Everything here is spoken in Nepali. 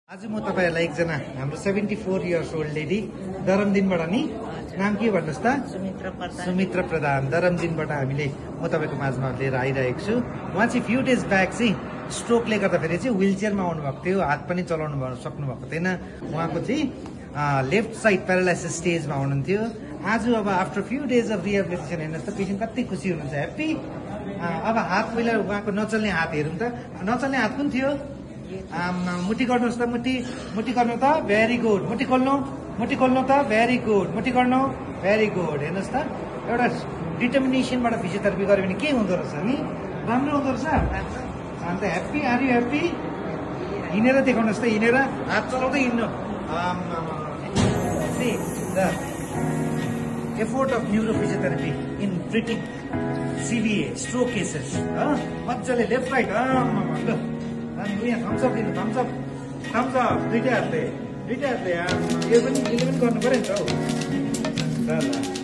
आज म तपाईहरुलाई एकजना हाम्रो 74 इयर्स ओल्ड लेडी दरमदिनबाट नि नाम के भन्नुस् त सुमित्रा प्रधान दरमदिनबाट हामीले म तपाईको माझमा लिएर आइरहेको छु। उहाँ चाहिँ फ्यु डेज ब्याक चाहिँ स्ट्रोकले गर्दाखेरि चाहिँ व्हीलचेयरमा आउनु भएको थियो, हात पनि चलाउनु सक्नु भएको थिएन। उहाँको चाहिँ लेफ्ट साइड प्यारालाइसिस स्टेजमा हुनुहुन्थ्यो। आज अब after few days of rehabilitation हेर्नुस् त पेशेन्ट कति खुसी हुनुहुन्छ, ह्याप्पी। अब हात पहिला उहाँको नचल्ने हात हेरौँ त, नचल्ने हात कुन थियो? मुठी गर्नुहोस् त, मुठी गर्नु त, भेरी गुड। मुठी खोल्नु त, भेरी गुड। मुठी गर्नु, भेरी गुड। हेर्नुहोस् त, एउटा डिटर्मिनेसनबाट फिजियोथेरापी गर्यो भने के हुँदो रहेछ नि, राम्रो हुँदो रहेछ। अन्त ह्याप्पी, आर यु ह्याप्पी? हिँडेर देखाउनुहोस् त, हिँडेर हात चलाउँदै हिँड्नु। Effort of neurophysiotherapy in treating CVA stroke cases. मजाले लेफ्ट राइट यहाँ थम्सअप दिनु, थम्सअप दुइटै हातले यो पनि गर्नु पर्यो नि त हौ। ल